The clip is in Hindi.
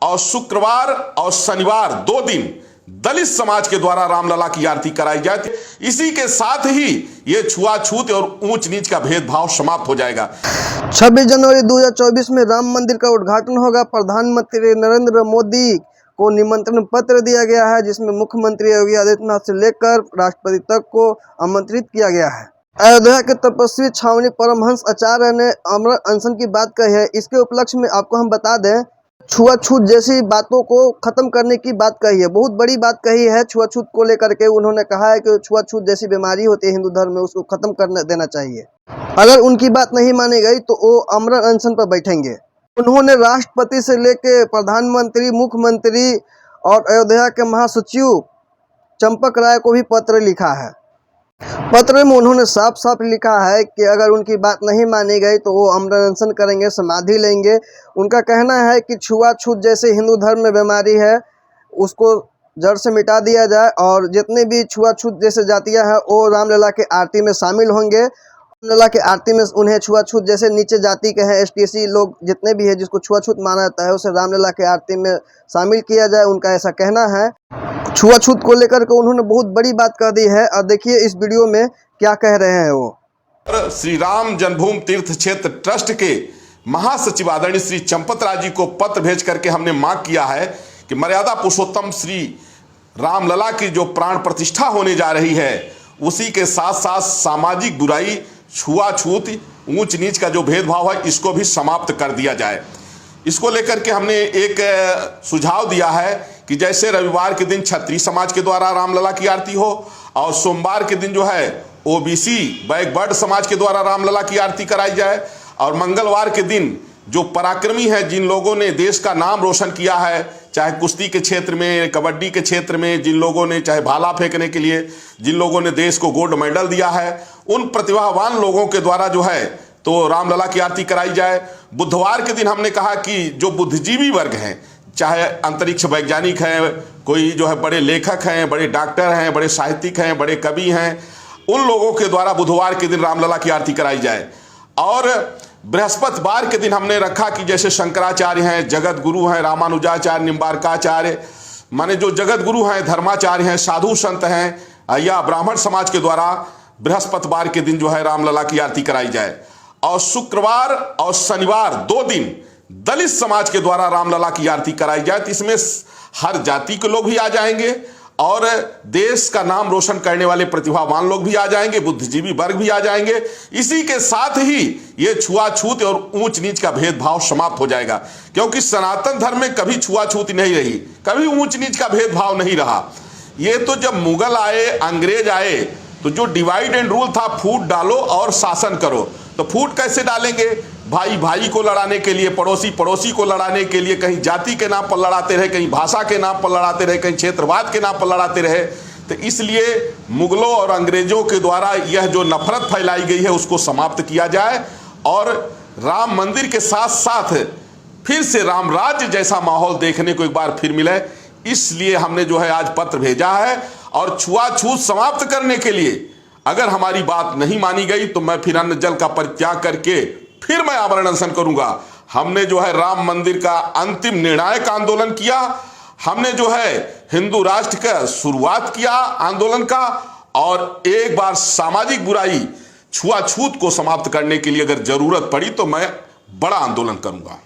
और शुक्रवार और शनिवार 2 दिन दलित समाज के द्वारा रामलला की आरती कराई जाए। इसी के साथ ही ये छुआछूत और ऊंच नीच का भेदभाव समाप्त हो जाएगा। 26 जनवरी 2024 में राम मंदिर का उद्घाटन होगा। प्रधानमंत्री नरेंद्र मोदी को निमंत्रण पत्र दिया गया है, जिसमें मुख्यमंत्री योगी आदित्यनाथ से लेकर राष्ट्रपति तक को आमंत्रित किया गया है। अयोध्या के तपस्वी छावनी परमहंस आचार्य ने अमर अनशन की बात कही है। इसके उपलक्ष्य में आपको हम बता दें, छुआछूत जैसी बातों को खत्म करने की बात कही है। बहुत बड़ी बात कही है छुआछूत को लेकर के। उन्होंने कहा है कि छुआछूत जैसी बीमारी होती है हिंदू धर्म में, उसको खत्म कर देना चाहिए। अगर उनकी बात नहीं मानी गई तो वो अमर अनशन पर बैठेंगे। उन्होंने राष्ट्रपति से लेकर प्रधानमंत्री, मुख्यमंत्री और अयोध्या के महासचिव चंपक राय को भी पत्र लिखा है। पत्र में उन्होंने साफ साफ लिखा है कि अगर उनकी बात नहीं मानी गई तो वो अमर अनशन करेंगे, समाधि लेंगे। उनका कहना है कि छुआछूत जैसे हिंदू धर्म में बीमारी है उसको जड़ से मिटा दिया जाए, और जितने भी छुआछूत जैसे जातियां हैं वो रामलला के आरती में शामिल होंगे। रामलला के आरती में उन्हें छुआछूत जैसे नीचे जाति के हैं, एसटीसी लोग जितने भी है जिसको छुआछूत माना जाता है, उसे रामलला के आरती में शामिल किया जाए। उनका ऐसा कहना है। छुआछूत को लेकर के उन्होंने बहुत बड़ी बात कह दी है, और देखिए इस वीडियो में क्या कह रहे हैं वो। श्री राम जन्मभूमि तीर्थ क्षेत्र ट्रस्ट के महासचिव आदरणीय श्री चंपत राय जी को पत्र भेज करके हमने मांग किया है कि मर्यादा पुरुषोत्तम श्री रामलला की जो प्राण प्रतिष्ठा होने जा रही है, उसी के साथ साथ सामाजिक बुराई, छुआछूत, ऊंच नीच का जो भेदभाव है, इसको भी समाप्त कर दिया जाए। इसको लेकर के हमने एक सुझाव दिया है कि जैसे रविवार के दिन क्षत्रिय समाज के द्वारा रामलला की आरती हो, और सोमवार के दिन जो है ओबीसी बैकवर्ड समाज के द्वारा रामलला की आरती कराई जाए, और मंगलवार के दिन जो पराक्रमी है, जिन लोगों ने देश का नाम रोशन किया है, चाहे कुश्ती के क्षेत्र में, कबड्डी के क्षेत्र में, जिन लोगों ने चाहे भाला फेंकने के लिए जिन लोगों ने देश को गोल्ड मेडल दिया है, उन प्रतिभावान लोगों के द्वारा जो है तो रामलला की आरती कराई जाए। बुधवार के दिन हमने कहा कि जो बुद्धिजीवी वर्ग हैं, चाहे अंतरिक्ष वैज्ञानिक हैं, कोई जो है बड़े लेखक हैं, बड़े डॉक्टर हैं, बड़े साहित्यिक हैं, बड़े कवि हैं, उन लोगों के द्वारा बुधवार के दिन रामलला की आरती कराई जाए। और बृहस्पतिवार के दिन हमने रखा कि जैसे शंकराचार्य हैं, जगत गुरु हैं, रामानुजाचार्य, निम्बारकाचार्य, माने जो जगत गुरु हैं, धर्माचार्य हैं, साधु संत हैं, या ब्राह्मण समाज के द्वारा बृहस्पतिवार के दिन जो है रामलला की आरती कराई जाए। और शुक्रवार और शनिवार 2 दिन दलित समाज के द्वारा रामलला की आरती कराई जाए। तो इसमें हर जाति के लोग भी आ जाएंगे, और देश का नाम रोशन करने वाले प्रतिभावान लोग भी आ जाएंगे, बुद्धिजीवी वर्ग भी आ जाएंगे। इसी के साथ ही ये छुआछूत और ऊंच नीच का भेदभाव समाप्त हो जाएगा, क्योंकि सनातन धर्म में कभी छुआछूत नहीं रही, कभी ऊंच नीच का भेदभाव नहीं रहा। ये तो जब मुगल आए, अंग्रेज आए, तो जो डिवाइड एंड रूल था, फूट डालो और शासन करो, तो फूट कैसे डालेंगे? भाई भाई को लड़ाने के लिए, पड़ोसी पड़ोसी को लड़ाने के लिए, कहीं जाति के नाम पर लड़ाते रहे, कहीं भाषा के नाम पर लड़ाते रहे, कहीं क्षेत्रवाद के नाम पर लड़ाते रहे। तो इसलिए मुगलों और अंग्रेजों के द्वारा यह जो नफरत फैलाई गई है उसको समाप्त किया जाए, और राम मंदिर के साथ साथ फिर से राम राज्य जैसा माहौल देखने को एक बार फिर मिले। इसलिए हमने जो है आज पत्र भेजा है, और छुआछूत समाप्त करने के लिए अगर हमारी बात नहीं मानी गई तो मैं फिर अन्न जल का परित्याग करके फिर मैं आमरण अनशन करूंगा। हमने जो है राम मंदिर का अंतिम निर्णायक आंदोलन किया, हमने जो है हिंदू राष्ट्र का शुरुआत किया आंदोलन का, और एक बार सामाजिक बुराई, छुआछूत को समाप्त करने के लिए अगर जरूरत पड़ी तो मैं बड़ा आंदोलन करूंगा।